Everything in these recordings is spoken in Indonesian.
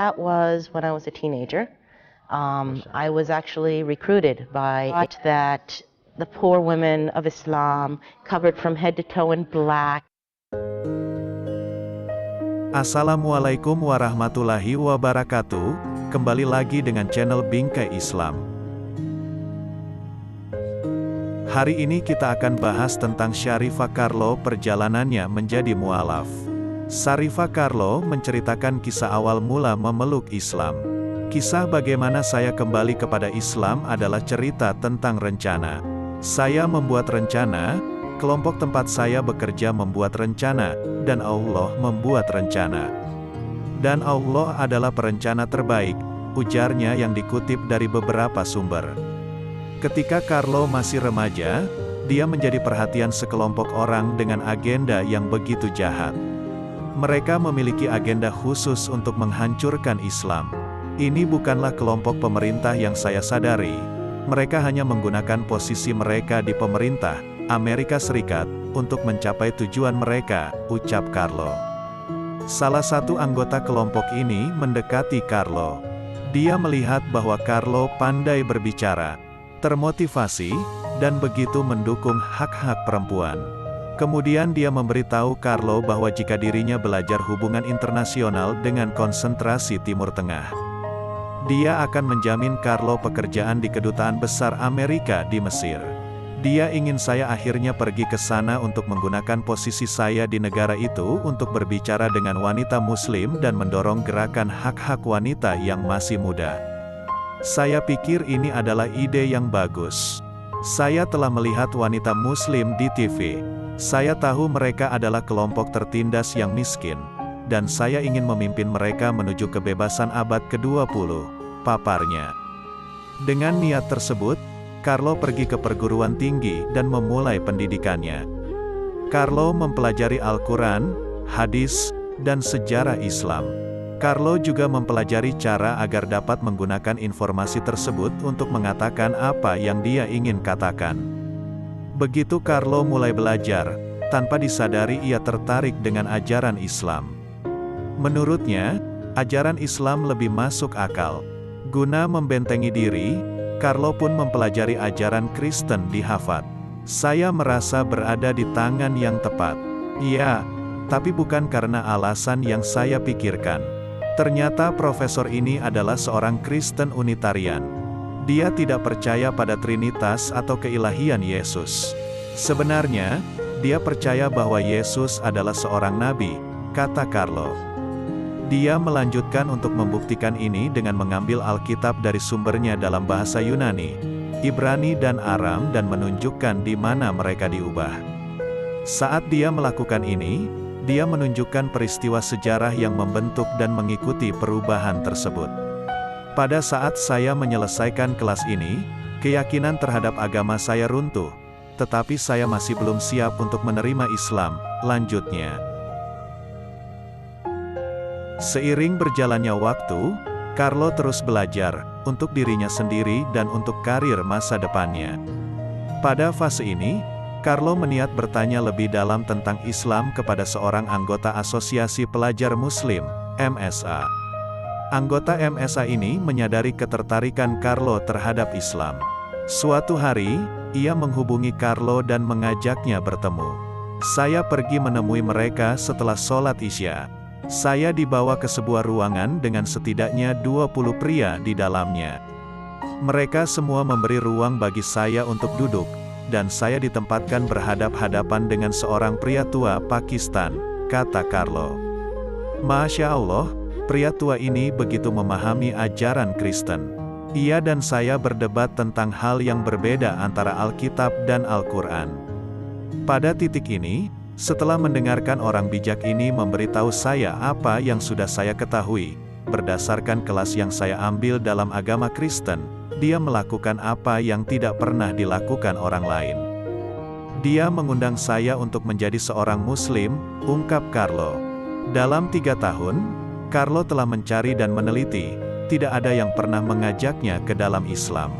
That was when I was a teenager. I was actually recruited by that the poor women of Islam, covered from head to toe in black. Assalamualaikum warahmatullahi wabarakatuh. Kembali lagi dengan channel Bingkai Islam. Hari ini kita akan bahas tentang Sharifah Carlo, perjalanannya menjadi mualaf. Sharifah Carlo menceritakan kisah awal mula memeluk Islam. Kisah bagaimana saya kembali kepada Islam adalah cerita tentang rencana. Saya membuat rencana, kelompok tempat saya bekerja membuat rencana, dan Allah membuat rencana. Dan Allah adalah perencana terbaik, ujarnya yang dikutip dari beberapa sumber. Ketika Carlo masih remaja, dia menjadi perhatian sekelompok orang dengan agenda yang begitu jahat. Mereka memiliki agenda khusus untuk menghancurkan Islam. Ini bukanlah kelompok pemerintah yang saya sadari. Mereka hanya menggunakan posisi mereka di pemerintah Amerika Serikat untuk mencapai tujuan mereka, ucap Carlo. Salah satu anggota kelompok ini mendekati Carlo. Dia melihat bahwa Carlo pandai berbicara, termotivasi, dan begitu mendukung hak-hak perempuan. Kemudian dia memberitahu Carlo bahwa jika dirinya belajar hubungan internasional dengan konsentrasi Timur Tengah, dia akan menjamin Carlo pekerjaan di Kedutaan Besar Amerika di Mesir. Dia ingin saya akhirnya pergi ke sana untuk menggunakan posisi saya di negara itu untuk berbicara dengan wanita Muslim dan mendorong gerakan hak-hak wanita yang masih muda. Saya pikir ini adalah ide yang bagus. Saya telah melihat wanita Muslim di TV. Saya tahu mereka adalah kelompok tertindas yang miskin, dan saya ingin memimpin mereka menuju kebebasan abad ke-20, paparnya. Dengan niat tersebut, Carlo pergi ke perguruan tinggi dan memulai pendidikannya. Carlo mempelajari Al-Quran, hadis, dan sejarah Islam. Carlo juga mempelajari cara agar dapat menggunakan informasi tersebut untuk mengatakan apa yang dia ingin katakan. Begitu Carlo mulai belajar, tanpa disadari ia tertarik dengan ajaran Islam. Menurutnya, ajaran Islam lebih masuk akal. Guna membentengi diri, Carlo pun mempelajari ajaran Kristen di Harvard. Saya merasa berada di tangan yang tepat. Ya, tapi bukan karena alasan yang saya pikirkan. Ternyata profesor ini adalah seorang Kristen Unitarian. Dia tidak percaya pada Trinitas atau keilahian Yesus. Sebenarnya, dia percaya bahwa Yesus adalah seorang nabi, kata Carlo. Dia melanjutkan untuk membuktikan ini dengan mengambil Alkitab dari sumbernya dalam bahasa Yunani, Ibrani dan Aram dan menunjukkan di mana mereka diubah. Saat dia melakukan ini, dia menunjukkan peristiwa sejarah yang membentuk dan mengikuti perubahan tersebut. Pada saat saya menyelesaikan kelas ini, keyakinan terhadap agama saya runtuh, tetapi saya masih belum siap untuk menerima Islam, lanjutnya. Seiring berjalannya waktu, Carlo terus belajar, untuk dirinya sendiri dan untuk karir masa depannya. Pada fase ini, Carlo berniat bertanya lebih dalam tentang Islam kepada seorang anggota Asosiasi Pelajar Muslim, MSA. Anggota MSA ini menyadari ketertarikan Carlo terhadap Islam. Suatu hari, ia menghubungi Carlo dan mengajaknya bertemu. Saya pergi menemui mereka setelah sholat Isya. Saya dibawa ke sebuah ruangan dengan setidaknya 20 pria di dalamnya. Mereka semua memberi ruang bagi saya untuk duduk, dan saya ditempatkan berhadap-hadapan dengan seorang pria tua Pakistan, kata Carlo. Masya Allah, pria tua ini begitu memahami ajaran Kristen. Ia dan saya berdebat tentang hal yang berbeda antara Alkitab dan Al-Quran. Pada titik ini, setelah mendengarkan orang bijak ini memberitahu saya apa yang sudah saya ketahui, berdasarkan kelas yang saya ambil dalam agama Kristen, dia melakukan apa yang tidak pernah dilakukan orang lain. Dia mengundang saya untuk menjadi seorang Muslim, ungkap Carlo. Dalam 3 tahun, Carlo telah mencari dan meneliti, tidak ada yang pernah mengajaknya ke dalam Islam.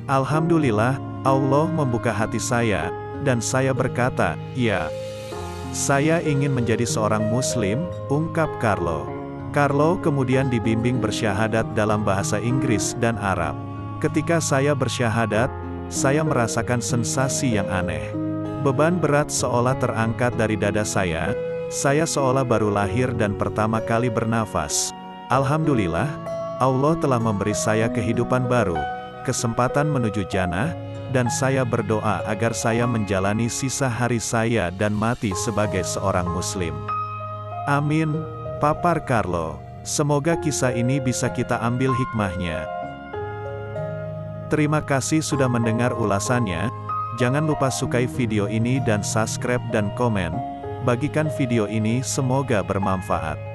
Alhamdulillah, Allah membuka hati saya, dan saya berkata, ya. Saya ingin menjadi seorang Muslim, ungkap Carlo. Carlo kemudian dibimbing bersyahadat dalam bahasa Inggris dan Arab. Ketika saya bersyahadat, saya merasakan sensasi yang aneh. Beban berat seolah terangkat dari dada saya seolah baru lahir dan pertama kali bernafas. Alhamdulillah, Allah telah memberi saya kehidupan baru, kesempatan menuju jannah, dan saya berdoa agar saya menjalani sisa hari saya dan mati sebagai seorang Muslim. Amin, papar Carlo. Semoga kisah ini bisa kita ambil hikmahnya. Terima kasih sudah mendengar ulasannya. Jangan lupa sukai video ini dan subscribe dan komen. Bagikan video ini, semoga bermanfaat.